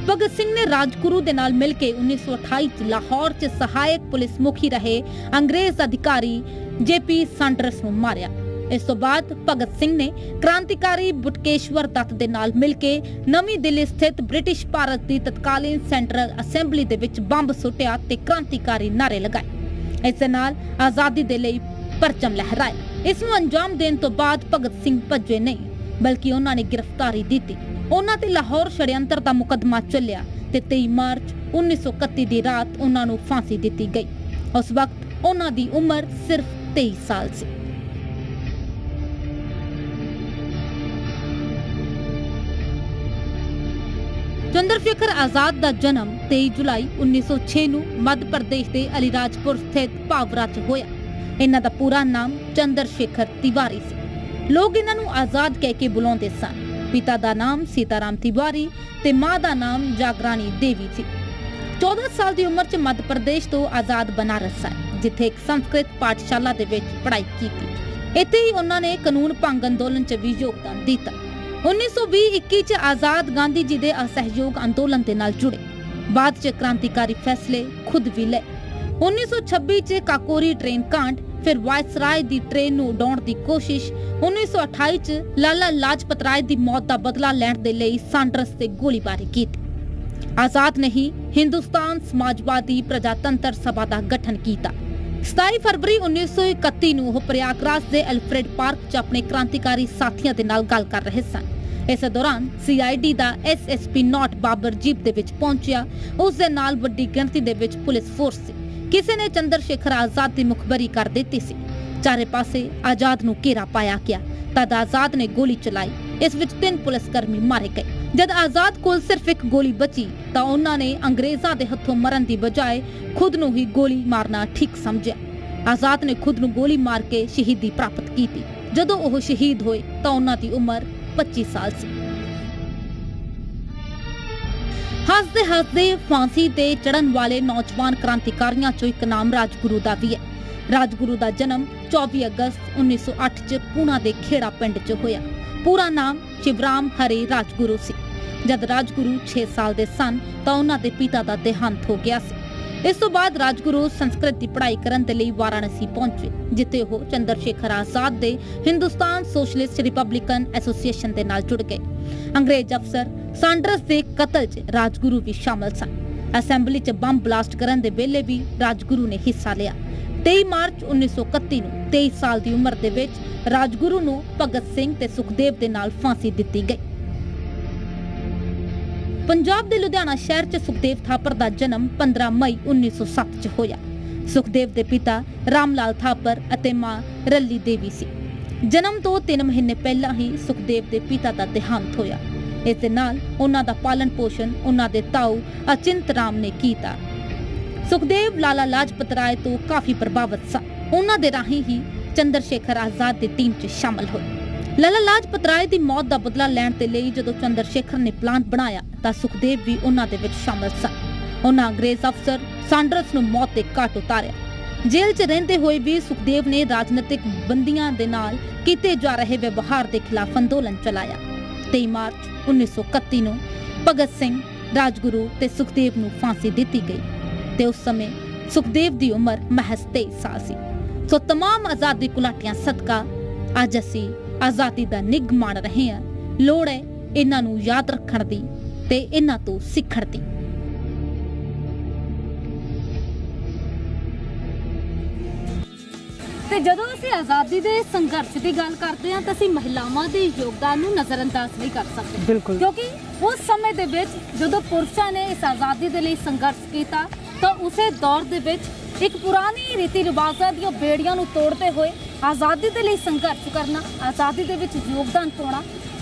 ਭਗਤ ਸਿੰਘ ਨੇ ਰਾਜਗੁਰੂ ਦੇ ਨਾਲ ਮਿਲ ਕੇ 1928 ਚ ਲਾਹੌਰ 'ਚ ਸਹਾਇਕ ਪੁਲਿਸ ਮੁਖੀ ਰਹੇ ਅੰਗਰੇਜ਼ ਅਧਿਕਾਰੀ ਜੇਪੀ ਸਾਂਡਰਸ ਨੂੰ ਮਾਰਿਆ। ਇਸ ਤੋਂ ਬਾਅਦ ਭਗਤ ਸਿੰਘ ਨੇ ਕ੍ਰਾਂਤੀਕਾਰੀ ਬਟੁਕੇਸ਼ਵਰ ਦੱਤ ਦੇ ਨਾਲ ਮਿਲ ਕੇ ਨਵੀਂ ਦਿੱਲੀ ਸਥਿਤ ਬ੍ਰਿਟਿਸ਼ ਭਾਰਤ ਦੀ ਤਤਕਾਲੀਨ ਸੈਂਟਰਲ ਅਸੈਂਬਲੀ ਦੇ ਵਿੱਚ ਬੰਬ ਸੁੱਟਿਆ ਤੇ ਕ੍ਰਾਂਤੀਕਾਰੀ ਨਾਅਰੇ ਲਗਾਏ। ਇਸ ਦੇ ਨਾਲ ਆਜ਼ਾਦੀ ਦੇ ਲਈ ਪਰਚਮ ਲਹਿਰਾਇਆ। ਇਸ ਨੂੰ ਅੰਜਾਮ ਦੇਣ ਤੋਂ ਬਾਅਦ ਭਗਤ ਸਿੰਘ ਭੱਜੇ ਨਹੀਂ, ਬਲਕਿ ਉਹਨਾਂ ਨੇ ਗ੍ਰਿਫਤਾਰੀ ਦਿੱਤੀ। ਉਹਨਾਂ ਤੇ ਲਾਹੌਰ ਛੜਯੰਤਰ ਦਾ ਮੁਕੱਦਮਾ ਚੱਲਿਆ ਤੇ 23 ਮਾਰਚ 1931 ਦੀ ਰਾਤ ਉਹਨਾਂ ਨੂੰ ਫਾਂਸੀ ਦਿੱਤੀ ਗਈ। ਉਸ ਵਕਤ ਉਹਨਾਂ ਦੀ ਉਮਰ ਸਿਰਫ 23 ਸਾਲ ਸੀ। ਚੰਦਰ ਸ਼ੇਖਰ ਆਜ਼ਾਦ ਦਾ ਜਨਮ 23 ਜੁਲਾਈ 1906 ਨੂੰ ਮੱਧ ਪ੍ਰਦੇਸ਼ ਦੇ ਅਲੀਰਾਜਪੁਰ ਸਥਿਤ ਭਾਵਰਾ 'ਚ ਹੋਇਆ। ਇਹਨਾਂ ਦਾ ਪੂਰਾ ਨਾਮ ਚੰਦਰ ਸ਼ੇਖਰ ਤਿਵਾਰੀ ਸੀ। ਲੋਕ ਇਹਨਾਂ ਨੂੰ ਆਜ਼ਾਦ ਕਹਿ ਕੇ ਬੁਲਾਉਂਦੇ ਸਨ। ਪਿਤਾ ਦਾ ਨਾਮ ਸੀਤਾਰਾਮ ਤਿਵਾਰੀ ਤੇ ਮਾਂ ਦਾ ਨਾਮ ਜਾਗਰਾਨੀ ਦੇਵੀ ਸੀ। 14 ਸਾਲ ਦੀ ਉਮਰ 'ਚ ਮੱਧ ਪ੍ਰਦੇਸ਼ ਤੋਂ ਆਜ਼ਾਦ ਬਨਾਰਸ ਆਏ, ਜਿੱਥੇ ਇੱਕ ਸੰਸਕ੍ਰਿਤ ਪਾਠਸ਼ਾਲਾ ਦੇ ਵਿੱਚ ਪੜ੍ਹਾਈ ਕੀਤੀ। ਇੱਥੇ ਹੀ ਉਹਨਾਂ ਨੇ ਕਾਨੂੰਨ ਭੰਗ ਅੰਦੋਲਨ 'ਚ ਵੀ ਯੋਗਦਾਨ ਦਿੱਤਾ। 1920-21 ਚ ਆਜ਼ਾਦ ਗਾਂਧੀ ਜੀ ਦੇ ਅਸਹਿਯੋਗ ਅੰਦੋਲਨ ਦੇ ਨਾਲ ਜੁੜੇ। ਬਾਅਦ ਚ ਕ੍ਰਾਂਤੀਕਾਰੀ ਫੈਸਲੇ ਖੁਦ ਵੀ ਲਏ। 1926 ਚ ਕਾਕੋਰੀ ਟ੍ਰੇਨ ਕਾਂਡ, ਫਿਰ ਵਾਇਸਰਾਏ ਦੀ ਟ੍ਰੇਨ ਨੂੰ ਉਡਾਉਣ ਦੀ ਕੋਸ਼ਿਸ਼। 1928 ਚ ਲਾਲਾ ਲਾਜਪਤ ਰਾਏ ਦੀ ਮੌਤ ਦਾ ਬਦਲਾ ਲੈਣ ਦੇ ਲਈ ਸਾਂਡਰਸ ਤੇ ਗੋਲੀਬਾਰੀ ਕੀਤੀ। ਆਜ਼ਾਦ ਨੇ ਹੀ ਹਿੰਦੁਸਤਾਨ ਸਮਾਜਵਾਦੀ ਪ੍ਰਜਾਤੰਤਰ ਸਭਾ ਦਾ ਗਠਨ ਕੀਤਾ। 27 ਫਰਵਰੀ 1931 ਨੂੰ ਉਹ ਪ੍ਰਯਾਗਰਾਜ ਦੇ ਐਲਫਰੈਡ ਪਾਰਕ 'ਚ ਆਪਣੇ ਕ੍ਰਾਂਤੀਕਾਰੀ ਸਾਥੀਆਂ ਦੇ ਨਾਲ ਗੱਲ ਕਰ ਰਹੇ ਸਨ। ਇਸ ਦੌਰਾਨ CID ਦਾ SSP ਨੌਟ ਬਾਬਰ ਜੀਪ ਦੇ ਵਿੱਚ ਪਹੁੰਚਿਆ। ਉਸ ਦੇ ਨਾਲ ਵੱਡੀ ਗਿਣਤੀ ਦੇ ਵਿੱਚ ਪੁਲਿਸ ਫੋਰਸ ਸੀ। ਕਿਸੇ ਨੇ ਚੰਦਰ ਸ਼ੇਖਰ ਆਜ਼ਾਦ ਦੀ ਮੁਖਬਰੀ ਕਰ ਦਿੱਤੀ ਸੀ। ਚਾਰੇ ਪਾਸੇ ਆਜ਼ਾਦ ਨੂੰ ਘੇਰਾ ਪਾਇਆ ਗਿਆ। ਤਦ ਆਜ਼ਾਦ ਨੇ ਗੋਲੀ ਚਲਾਈ। ਇਸ ਵਿੱਚ 3 ਪੁਲਿਸ ਕਰਮੀ ਮਾਰੇ ਗਏ। ਜਦ ਆਜ਼ਾਦ ਕੋਲ ਸਿਰਫ ਇੱਕ ਗੋਲੀ ਬਚੀ ਤਾਂ ਉਹਨਾਂ ਨੇ ਅੰਗਰੇਜ਼ਾਂ ਦੇ ਹੱਥੋਂ ਮਰਨ ਦੀ ਬਜਾਏ ਖੁਦ ਨੂੰ ਹੀ ਗੋਲੀ ਮਾਰਨਾ ਠੀਕ ਸਮਝਿਆ। ਆਜ਼ਾਦ ਨੇ ਖੁਦ ਨੂੰ ਗੋਲੀ ਮਾਰ ਕੇ ਸ਼ਹੀਦੀ ਪ੍ਰਾਪਤ ਕੀਤੀ। ਜਦੋਂ ਉਹ ਸ਼ਹੀਦ ਹੋਏ ਤਾਂ ਉਹਨਾਂ ਦੀ ਉਮਰ 25 ਸਾਲ ਸੀ। ਹੱਸਦੇ ਫਾਂਸੀ ਤੇ ਚੜਨ ਵਾਲੇ ਨੌਜਵਾਨ ਕ੍ਰਾਂਤੀਕਾਰੀਆਂ ਚੋਂ ਇੱਕ ਨਾਮ ਰਾਜਗੁਰੂ ਦਾ ਵੀ ਹੈ। ਰਾਜਗੁਰੂ ਦਾ ਜਨਮ 24 ਅਗਸਤ 1908 ਚ ਪੂਨਾ ਦੇ ਖੇੜਾ ਪਿੰਡ 'ਚ ਹੋਇਆ। ਪੂਰਾ ਨਾਮ ਸ਼ਿਵਰਾਮ ਹਰੇ ਰਾਜਗੁਰੂ ਸੀ। ਜਦ ਰਾਜਗੁਰੂ 6 ਸਾਲ ਦੇ ਸਨ ਤਾਂ ਉਹਨਾਂ ਦੇ ਪਿਤਾ ਦਾ ਦੇਹਾਂਤ ਹੋ ਗਿਆ ਸੀ। ਇਸ ਤੋਂ ਬਾਅਦ ਰਾਜਗੁਰੂ ਸੰਸਕ੍ਰਿਤ ਦੀ ਪੜ੍ਹਾਈ ਕਰਨ ਦੇ ਲਈ ਵਾਰਾਣਸੀ ਪਹੁੰਚੇ, ਜਿੱਥੇ ਉਹ ਚੰਦਰ ਸ਼ੇਖਰ ਆਜ਼ਾਦ ਦੇ ਹਿੰਦੁਸਤਾਨ ਸੋਸ਼ਲਿਸਟ ਰਿਪਬਲਿਕਨ ਐਸੋਸੀਏਸ਼ਨ ਦੇ ਨਾਲ ਜੁੜ ਗਏ। ਅੰਗਰੇਜ਼ ਅਫਸਰ ਸਾਂਡਰਸ ਦੇ ਕਤਲ 'ਚ ਰਾਜਗੁਰੂ ਵੀ ਸ਼ਾਮਲ ਸਨ। ਅਸੈਂਬਲੀ 'ਚ ਬੰਬ ਬਲਾਸਟ ਕਰਨ ਦੇ ਵੇਲੇ ਵੀ ਰਾਜਗੁਰੂ ਨੇ ਹਿੱਸਾ ਲਿਆ। 23 ਮਾਰਚ 1931 ਨੂੰ 23 ਸਾਲ ਦੀ ਉਮਰ ਦੇ ਵਿੱਚ ਰਾਜਗੁਰੂ ਨੂੰ ਭਗਤ ਸਿੰਘ ਤੇ ਸੁਖਦੇਵ ਦੇ ਨਾਲ ਫਾਂਸੀ ਦਿੱਤੀ ਗਈ। ਪੰਜਾਬ ਦੇ ਲੁਧਿਆਣਾ ਸ਼ਹਿਰ 'ਚ ਸੁਖਦੇਵ ਥਾਪਰ ਦਾ ਜਨਮ 15 ਮਈ 1907 ਚ ਹੋਇਆ। ਸੁਖਦੇਵ ਦੇ ਪਿਤਾ ਰਾਮ ਲਾਲ ਥਾਪਰ ਅਤੇ ਮਾਂ ਰੱਲੀ ਦੇਵੀ ਸੀ। ਜਨਮ ਤੋਂ 3 ਮਹੀਨੇ ਪਹਿਲਾਂ ਹੀ ਸੁਖਦੇਵ ਦੇ ਪਿਤਾ ਦਾ ਦੇਹਾਂਤ ਹੋਇਆ। ਇਸ ਦੇ ਨਾਲ ਉਹਨਾਂ ਦਾ ਪਾਲਣ ਪੋਸ਼ਣ ਉਹਨਾਂ ਦੇ ਤਾਊ ਅਚਿੰਤ ਰਾਮ ਨੇ ਕੀਤਾ। ਸੁਖਦੇਵ ਲਾਲਾ ਲਾਜਪਤ ਰਾਏ ਤੋਂ ਕਾਫੀ ਪ੍ਰਭਾਵਿਤ ਸਨ। ਉਹਨਾਂ ਦੇ ਰਾਹੀਂ ਹੀ ਚੰਦਰ ਸ਼ੇਖਰ ਆਜ਼ਾਦ ਦੀ ਟੀਮ 'ਚ ਸ਼ਾਮਲ ਹੋਏ। ਲਾਲਾ ਲਾਜਪਤ ਰਾਏ ਦੀ ਮੌਤ ਦਾ ਬਦਲਾ ਲੈਣ ਦੇ ਲਈ ਜਦੋਂ ਚੰਦਰ ਸ਼ੇਖਰ ਨੇ ਪਲਾਨ ਬਣਾਇਆ ਤਾਂ ਸੁਖਦੇਵ ਵੀ ਉਹਨਾਂ ਦੇ ਵਿੱਚ ਸ਼ਾਮਲ ਸਨ। ਉਹਨਾਂ ਅੰਗਰੇਜ਼ ਅਫਸਰ ਸਾਂਡਰਸ ਨੂੰ ਮੌਤ ਦੇ ਘਾਟ ਉਤਾਰਿਆ। ਜੇਲ੍ਹ 'ਚ ਰਹਿੰਦੇ ਹੋਏ ਵੀ ਸੁਖਦੇਵ ਨੇ ਰਾਜਨੀਤਿਕ ਬੰਦੀਆਂ ਦੇ ਨਾਲ ਕੀਤੇ ਜਾ ਰਹੇ ਵਿਵਹਾਰ ਦੇ ਖਿਲਾਫ ਅੰਦੋਲਨ ਚਲਾਇਆ। 23 ਮਾਰਚ 1931 ਨੂੰ ਭਗਤ ਸਿੰਘ, ਰਾਜਗੁਰੂ ਤੇ ਸੁਖਦੇਵ ਨੂੰ ਫਾਂਸੀ ਦਿੱਤੀ ਗਈ ਤੇ ਉਸ ਸਮੇਂ ਸੁਖਦੇਵ ਦੀ ਉਮਰ ਮਹਿਜ਼ 23 ਸਾਲ ਸੀ। ਸੋ तमाम ਆਜ਼ਾਦੀ ਕੁਲਾਟੀਆਂ ਸਦਕਾ ਅੱਜ ਅਸੀਂ ਆਜ਼ਾਦੀ ਦਾ ਨਿੱਘ ਮਾਣ ਰਹੇ ਹਾਂ। ਲੋੜ ਹੈ ਇਹਨਾਂ ਨੂੰ ਯਾਦ ਰੱਖਣ ਦੀ ਤੇ ਇਹਨਾਂ ਤੋਂ ਸਿੱਖਣ ਦੀ। ਤੇ ਜਦੋਂ ਅਸੀਂ ਆਜ਼ਾਦੀ ਦੇ ਸੰਘਰਸ਼ ਦੀ ਗੱਲ ਕਰਦੇ ਹਾਂ ਤਾਂ ਅਸੀਂ ਮਹਿਲਾਵਾਂ ਦੇ ਯੋਗਦਾਨ ਨੂੰ ਨਜ਼ਰਅੰਦਾਜ਼ ਨਹੀਂ ਕਰ ਸਕਦੇ। ਬਿਲਕੁਲ, ਕਿਉਂਕਿ ਉਸ ਸਮੇਂ ਦੇ ਵਿੱਚ ਜਦੋਂ ਪੁਰਸ਼ਾਂ ਨੇ ਇਸ ਆਜ਼ਾਦੀ ਦੇ ਲਈ ਸੰਘਰਸ਼ ਕੀਤਾ ਤਾਂ ਉਸੇ ਦੌਰ ਦੇ ਵਿੱਚ ਇੱਕ ਪੁਰਾਣੀ ਰੀਤੀ ਰਿਵਾਜ਼ਾਂ ਦੀਆਂ ਬੇੜੀਆਂ ਨੂੰ ਤੋੜਦੇ ਹੋਏ ਆਜ਼ਾਦੀ ਦੇ ਲਈ ਸੰਘਰਸ਼ ਕਰਨਾ, ਆਜ਼ਾਦੀ ਦੇ ਵਿੱਚ ਯੋਗਦਾਨ ਪਾਉਣਾ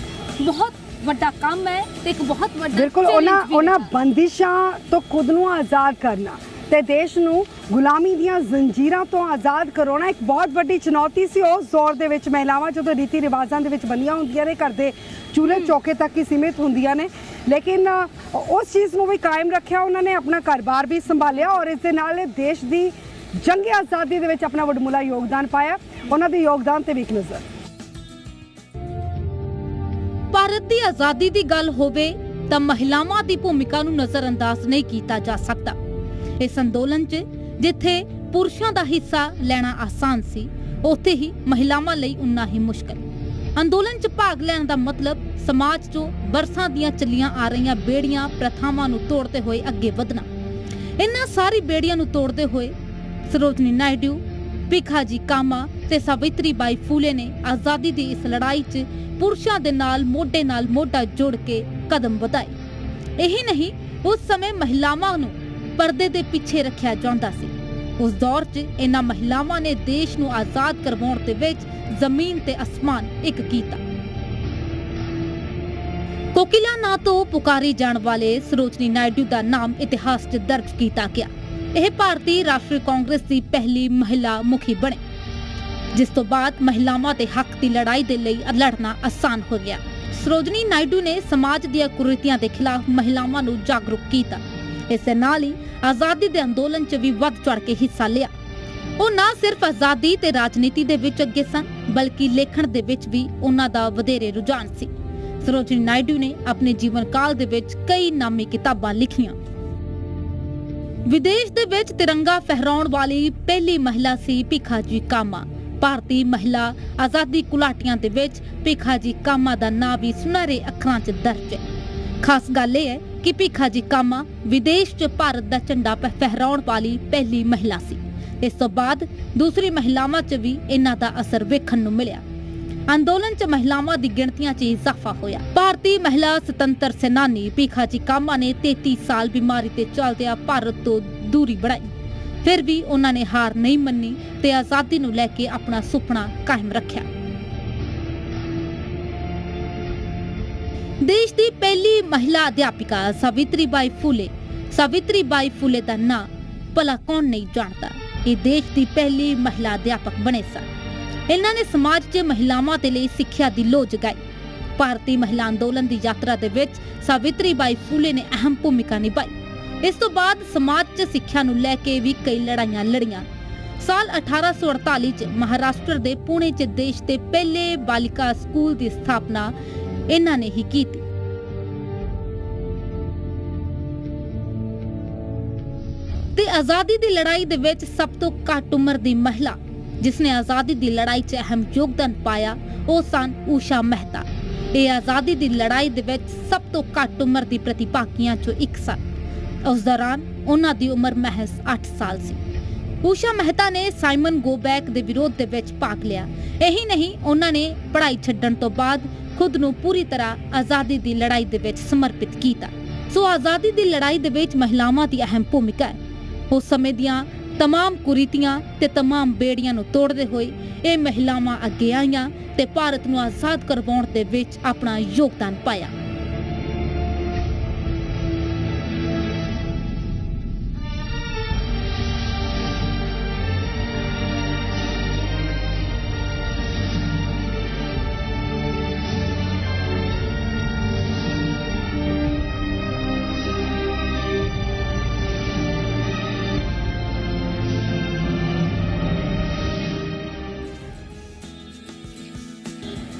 ਬਹੁਤ ਵੱਡਾ ਕੰਮ ਹੈ ਤੇ ਇੱਕ ਬਹੁਤ ਵੱਡਾ ਬਿਲਕੁਲ ਉਹਨਾਂ ਬੰਦਿਸ਼ਾਂ ਤੋਂ ਖੁਦ ਨੂੰ ਆਜ਼ਾਦ ਕਰਨਾ, ਤੇ ਦੇਸ਼ ਨੂੰ ਗੁਲਾਮੀ ਦੀਆਂ ਜ਼ੰਜੀਰਾਂ ਤੋਂ ਆਜ਼ਾਦ ਕਰਵਾਉਣਾ ਇੱਕ ਬਹੁਤ ਵੱਡੀ ਚੁਣੌਤੀ ਸੀ। ਉਸ ਦੌਰ ਦੇ ਵਿੱਚ ਮਹਿਲਾਵਾਂ ਜਦੋਂ ਰੀਤੀ ਰਿਵਾਜ਼ਾਂ ਦੇ ਵਿੱਚ ਬੰਨੀਆਂ ਹੁੰਦੀਆਂ ਨੇ, ਘਰ ਦੇ ਚੂਲੇ ਚੌਕੇ ਤੱਕ ਹੀ ਸੀਮਿਤ ਹੁੰਦੀਆਂ ਨੇ, ਲੇਕਿਨ ਉਸ ਚੀਜ਼ ਨੂੰ ਵੀ ਕਾਇਮ ਰੱਖਿਆ। ਉਹਨਾਂ ਨੇ ਆਪਣਾ ਘਰ-ਬਾਰ ਵੀ ਸੰਭਾਲਿਆ ਔਰ ਇਸ ਦੇ ਨਾਲ ਦੇਸ਼ ਦੀ ਜੰਗ ਆਜ਼ਾਦੀ ਦੇ ਵਿੱਚ ਆਪਣਾ ਵਡਮੁੱਲਾ ਯੋਗਦਾਨ ਪਾਇਆ। ਉਹਨਾਂ ਦੇ ਯੋਗਦਾਨ ਤੇ ਵੀ ਇੱਕ ਨਜ਼ਰ। ਭਾਰਤ ਦੀ ਆਜ਼ਾਦੀ ਦੀ ਗੱਲ ਹੋਵੇ ਤਾਂ ਮਹਿਲਾਵਾਂ ਦੀ ਭੂਮਿਕਾ ਨੂੰ ਨਜ਼ਰਅੰਦਾਜ਼ ਨਹੀਂ ਕੀਤਾ ਜਾ ਸਕਦਾ। ਇਸ ਅੰਦੋਲਨ 'ਚ ਜਿੱਥੇ ਪੁਰਸ਼ਾਂ ਦਾ ਹਿੱਸਾ ਲੈਣਾ ਆਸਾਨ ਸੀ, ਉੱਥੇ ਹੀ ਮਹਿਲਾਵਾਂ ਲਈ ਉਨਾ ਹੀ ਮੁਸ਼ਕਲ। ਅੰਦੋਲਨ 'ਚ ਭਾਗ ਲੈਣ ਦਾ ਮਤਲਬ ਸਮਾਜ 'ਚੋਂ ਬਰਸਾਂ ਦੀਆਂ ਚੱਲੀਆਂ ਆ ਰਹੀਆਂ ਬੇੜੀਆਂ ਪ੍ਰਥਾਵਾਂ ਨੂੰ ਤੋੜਦੇ ਹੋਏ ਅੱਗੇ ਵਧਣਾ। ਇਹਨਾਂ ਸਾਰੀ ਬੇੜੀਆਂ ਨੂੰ ਤੋੜਦੇ ਹੋਏ ਸਰੋਜਨੀ ਨਾਇਡੂ, ਭੀਖਾਜੀ ਕਾਮਾ ਤੇ ਸਾਵਿਤਰੀ ਬਾਈ ਫੂਲੇ ਨੇ ਆਜ਼ਾਦੀ ਦੀ ਇਸ ਲੜਾਈ 'ਚ ਪੁਰਸ਼ਾਂ ਦੇ ਨਾਲ ਮੋਢਾ ਜੋੜ ਕੇ ਕਦਮ ਵਧਾਏ। ਇਹੀ ਨਹੀਂ, ਉਸ ਸਮੇਂ ਮਹਿਲਾਵਾਂ ਨੂੰ ਪਰਦੇ ਦੇ ਪਿੱਛੇ ਰੱਖਿਆ ਜਾਂਦਾ ਸੀ। ਉਸ ਦੌਰ 'ਚ ਇਹਨਾਂ ਮਹਿਲਾਵਾਂ ਨੇ ਦੇਸ਼ ਨੂੰ ਆਜ਼ਾਦ ਕਰਵਾਉਣ ਦੇ ਵਿੱਚ ਜ਼ਮੀਨ ਤੇ ਅਸਮਾਨ ਇੱਕ ਕੀਤਾ। ਕੋਕਿਲਾ ਨਾਂ ਤੋਂ ਪੁਕਾਰੀ ਜਾਣ ਵਾਲੇ ਸਰੋਜਨੀ ਨਾਇਡੂ ਦਾ ਨਾਮ ਇਤਿਹਾਸ 'ਚ ਦਰਜ ਕੀਤਾ ਗਿਆ। ਇਹ ਭਾਰਤੀ ਰਾਸ਼ਟਰੀ ਕਾਂਗਰਸ ਦੀ ਪਹਿਲੀ ਮਹਿਲਾ ਮੁਖੀ ਬਣੇ, ਜਿਸ ਤੋਂ ਬਾਅਦ ਮਹਿਲਾਵਾਂ ਦੇ ਹੱਕ ਦੀ ਲੜਾਈ ਦੇ ਲਈ ਲੜਨਾ ਆਸਾਨ ਹੋ ਗਿਆ। ਸਰੋਜਨੀ ਨਾਇਡੂ ਨੇ ਸਮਾਜ ਦੀਆਂ ਕੁਰੀਤੀਆਂ ਦੇ ਖਿਲਾਫ ਮਹਿਲਾਵਾਂ ਨੂੰ ਜਾਗਰੂਕ ਕੀਤਾ। ਇਸ ਦੇ ਨਾਲ ਹੀ ਆਜ਼ਾਦੀ ਦੇ ਅੰਦੋਲਨ 'ਚ ਵੀ ਵੱਧ ਚੜ੍ਹ ਕੇ ਹਿੱਸਾ ਲਿਆ। ਉਹ ਨਾ ਸਿਰਫ ਆਜ਼ਾਦੀ ਤੇ ਰਾਜਨੀਤੀ ਦੇ ਵਿੱਚ ਅੱਗੇ ਸਨ, ਬਲਕਿ ਲੇਖਣ ਦੇ ਵਿੱਚ ਵੀ ਉਹਨਾਂ ਦਾ ਵਧੇਰੇ ਰੁਝਾਨ ਸੀ। ਸਰੋਜਨੀ ਨਾਇਡੂ ਨੇ ਆਪਣੇ ਜੀਵਨ ਕਾਲ ਦੇ ਵਿੱਚ ਕਈ ਨਾਮੀ ਕਿਤਾਬਾਂ ਲਿਖੀਆਂ। ਵਿਦੇਸ਼ ਦੇ ਵਿੱਚ ਤਿਰੰਗਾ ਫਹਿਰਾਉਣ ਵਾਲੀ ਪਹਿਲੀ ਮਹਿਲਾ ਸੀ ਭੀਖਾਜੀ ਕਾਮਾ। ਭਾਰਤੀ ਮਹਿਲਾ ਆਜ਼ਾਦੀ ਘੁਲਾਟੀਆਂ ਦੇ ਵਿੱਚ ਭੀਖਾਜੀ ਕਾਮਾ ਦਾ ਨਾਂ ਵੀ ਸੁਨਹਿਰੇ ਅੱਖਰਾਂ 'ਚ ਦਰਜ ਹੈ। ਖਾਸ ਗੱਲ ਇਹ ਹੈ ਕਿ ਭੀਖਾਜੀ ਕਾਮਾ ਵਿਦੇਸ਼ 'ਚ ਭਾਰਤ ਦਾ ਝੰਡਾ ਫਹਿਰਾਉਣ ਵਾਲੀ ਪਹਿਲੀ ਮਹਿਲਾ ਸੀ। ਇਸ ਤੋਂ ਬਾਅਦ ਦੂਸਰੀ ਮਹਿਲਾਵਾਂ 'ਚ ਵੀ ਇਹਨਾਂ ਦਾ ਅਸਰ ਵੇਖਣ ਨੂੰ ਮਿਲਿਆ। ਅੰਦੋਲਨ 'ਚ ਮਹਿਲਾਵਾਂ ਦੀ ਗਿਣਤੀਆਂ 'ਚ ਇਜ਼ਾਫਾ ਹੋਇਆ। ਭਾਰਤੀ ਮਹਿਲਾ ਸੁਤੰਤਰ ਸੈਨਾਨੀ ਭੀਖਾਜੀ ਕਾਮਾ ਨੇ 33 ਸਾਲ ਬਿਮਾਰੀ ਤੇ ਚੱਲਦਿਆਂ ਭਾਰਤ ਤੋਂ ਦੂਰੀ ਬਣਾਈ। ਫਿਰ ਵੀ ਉਹਨਾਂ ਨੇ ਹਾਰ ਨਹੀਂ ਮੰਨੀ ਤੇ ਆਜ਼ਾਦੀ ਨੂੰ ਲੈ ਕੇ ਆਪਣਾ ਸੁਪਨਾ ਕਾਇਮ ਰੱਖਿਆ। ਦੇਸ਼ ਦੀ ਪਹਿਲੀ ਮਹਿਲਾ ਅਧਿਆਪਿਕਾ ਸਾਵਿਤਰੀ ਬਾਈ ਫੂਲੇ ਦਾ ਨਾਂ ਭਲਾ ਕੌਣ ਨਹੀਂ ਜਾਣਦਾ। ਇਹ ਦੇਸ਼ ਦੀ ਪਹਿਲੀ ਮਹਿਲਾ ਅਧਿਆਪਕ ਬਣੇ ਸਨ। ਇਹਨਾਂ ਨੇ ਸਮਾਜ 'ਚ ਮਹਿਲਾਵਾਂ ਦੇ ਲਈ ਸਿੱਖਿਆ ਦੀ ਲੋੜ ਜਗਾਈ। ਭਾਰਤੀ ਮਹਿਲਾ ਅੰਦੋਲਨ ਦੀ ਯਾਤਰਾ ਦੇ ਵਿੱਚ ਸਾਵਿਤਰੀ ਬਾਈ ਫੂਲੇ ਨੇ ਅਹਿਮ ਭੂਮਿਕਾ ਨਿਭਾਈ। ਇਸ ਤੋਂ ਬਾਅਦ ਸਮਾਜ 'ਚ ਸਿੱਖਿਆ ਨੂੰ ਲੈ ਕੇ ਵੀ ਕਈ ਲੜਾਈਆਂ ਲੜੀਆਂ। ਸਾਲ 1848 'ਚ ਮਹਾਰਾਸ਼ਟਰ ਦੇ ਪੁਣੇ 'ਚ ਦੇਸ਼ ਦੇ ਪਹਿਲੇ ਬਾਲਿਕਾ ਸਕੂਲ ਦੀ ਸਥਾਪਨਾ ਇਹਨਾਂ ਨੇ ਹੀ ਕੀਤੀ। ਤੇ ਆਜ਼ਾਦੀ ਦੀ ਲੜਾਈ ਦੇ ਵਿੱਚ ਸਭ ਤੋਂ ਘੱਟ ਉਮਰ ਦੀ ਮਹਿਲਾ ਜਿਸ ਨੇ ਆਜ਼ਾਦੀ ਦੀ ਲੜਾਈ 'ਚ ਅਹਿਮ ਯੋਗਦਾਨ ਪਾਇਆ, ਉਹ ਸਨ ਊਸ਼ਾ ਮਹਿਤਾ। ਇਹ ਆਜ਼ਾਦੀ ਦੀ ਲੜਾਈ ਦੇ ਵਿੱਚ ਸਭ ਤੋਂ ਘੱਟ ਉਮਰ ਦੀ ਪ੍ਰਤੀਭਾਗੀਆਂ 'ਚੋਂ ਇੱਕ ਸਨ। ਉਸ ਦੌਰਾਨ ਉਹਨਾਂ ਦੀ ਉਮਰ ਮਹਿਜ਼ 8 ਸਾਲ ਸੀ। ਊਸ਼ਾ ਮਹਿਤਾ ਨੇ ਸਾਈਮਨ ਗੋਬੈਕ ਦੇ ਵਿਰੋਧ ਦੇ ਵਿੱਚ ਭਾਗ ਲਿਆ। ਇਹੀ ਨਹੀਂ, ਉਹਨਾਂ ਨੇ ਪੜ੍ਹਾਈ ਛੱਡਣ ਤੋਂ ਬਾਅਦ ਖੁਦ ਨੂੰ ਪੂਰੀ ਤਰ੍ਹਾਂ ਆਜ਼ਾਦੀ ਦੀ ਲੜਾਈ ਦੇ ਵਿੱਚ ਸਮਰਪਿਤ ਕੀਤਾ। ਸੋ ਆਜ਼ਾਦੀ ਦੀ ਲੜਾਈ ਦੇ ਵਿੱਚ ਮਹਿਲਾਵਾਂ ਦੀ ਅਹਿਮ ਭੂਮਿਕਾ ਹੈ। ਉਸ ਸਮੇਂ ਦੀਆਂ तमाम ਕੁਰੀਤੀਆਂ ਤੇ तमाम ਬੇੜੀਆਂ ਨੂੰ ਤੋੜਦੇ ਹੋਏ ਇਹ ਮਹਿਲਾਵਾਂ ਅੱਗੇ ਆਈਆਂ ਤੇ ਭਾਰਤ ਨੂੰ ਆਜ਼ਾਦ ਕਰਵਾਉਣ ਦੇ ਵਿੱਚ ਆਪਣਾ ਯੋਗਦਾਨ ਪਾਇਆ।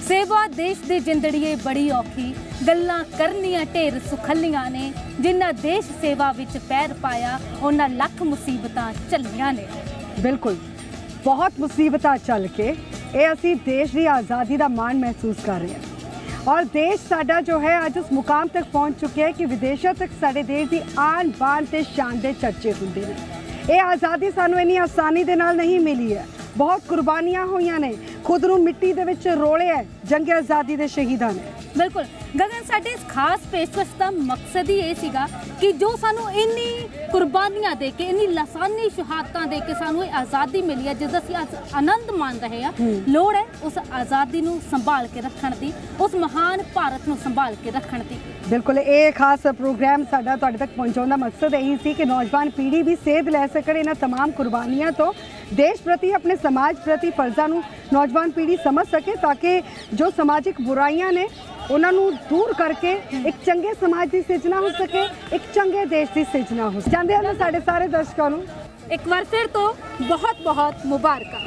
सेवा देश दे जिंदड़ीए बड़ी औखी गल्लां करनियां ढेर सुखलियां ने जिन्ना देश सेवा विच पैर पाया उन्ना लख मुसीबतां झल्लियां ने। बिल्कुल, बहुत मुसीबतां चल के ये असी देश की आज़ादी का मान महसूस कर रहे हैं और देश साडा जो है अज उस मुकाम तक पहुँच चुके हैं कि विदेशों तक साडे देश की आन बान ते शान दे चर्चे हुंदे ने। ये आज़ादी सानू इन्नी आसानी दे नाल नहीं मिली है, बहुत कुर्बानियां हुई ने, खुद नूं मिट्टी दे विच रोलिया जंग आज़ादी दे शहीदां ने। ਬਿਲਕੁਲ ਗਗਨ, ਸਾਡੇ ਇਸ ਖਾਸ ਪੇਸ਼ਕਸ਼ ਦਾ ਮਕਸਦ ਹੀ ਇਹ ਸੀਗਾ ਕਿ ਜੋ ਸਾਨੂੰ ਇੰਨੀ ਕੁਰਬਾਨੀਆਂ ਦੇ ਕੇ, ਇੰਨੀ ਲਾਸਾਨੀ ਸ਼ਹਾਦਤਾਂ ਦੇ ਕੇ ਸਾਨੂੰ ਇਹ ਆਜ਼ਾਦੀ ਮਿਲੀ ਹੈ, ਜਿਸ ਦਾ ਅਸੀਂ ਅੱਜ ਆਨੰਦ ਮਾਣ ਰਹੇ ਹਾਂ, ਲੋੜ ਹੈ ਉਸ ਆਜ਼ਾਦੀ ਨੂੰ ਸੰਭਾਲ ਕੇ ਰੱਖਣ ਦੀ, ਉਸ ਮਹਾਨ ਭਾਰਤ ਨੂੰ ਸੰਭਾਲ ਕੇ ਰੱਖਣ ਦੀ। ਬਿਲਕੁਲ, ਇਹ ਖਾਸ ਪ੍ਰੋਗਰਾਮ ਸਾਡਾ ਤੁਹਾਡੇ ਤੱਕ ਪਹੁੰਚਾਉਣ ਦਾ ਮਕਸਦ ਇਹੀ ਸੀ ਕਿ ਨੌਜਵਾਨ ਪੀੜ੍ਹੀ ਵੀ ਸੇਧ ਲੈ ਸਕਣ ਇਹਨਾਂ तमाम ਕੁਰਬਾਨੀਆਂ ਤੋਂ, ਦੇਸ਼ ਪ੍ਰਤੀ, ਆਪਣੇ ਸਮਾਜ ਪ੍ਰਤੀ ਫਰਜ਼ਾਂ ਨੂੰ ਨੌਜਵਾਨ ਪੀੜ੍ਹੀ ਸਮਝ ਸਕੇ, ਤਾਂ ਕਿ ਜੋ ਸਮਾਜਿਕ ਬੁਰਾਈਆਂ ਨੇ ਉਹਨਾਂ ਨੂੰ ਦੂਰ ਕਰਕੇ ਇੱਕ ਚੰਗੇ ਸਮਾਜ ਦੀ ਸਿਰਜਣਾ ਹੋ ਸਕੇ, ਇੱਕ ਚੰਗੇ ਦੇਸ਼ ਦੀ ਸਿਰਜਣਾ ਹੋ ਸਕੇ। ਜਾਂਦੇ ਹਨ ਸਾਡੇ ਸਾਰੇ ਦਰਸ਼ਕਾਂ ਨੂੰ ਇੱਕ ਵਾਰ ਫਿਰ ਤੋਂ ਬਹੁਤ ਬਹੁਤ ਮੁਬਾਰਕਾਂ।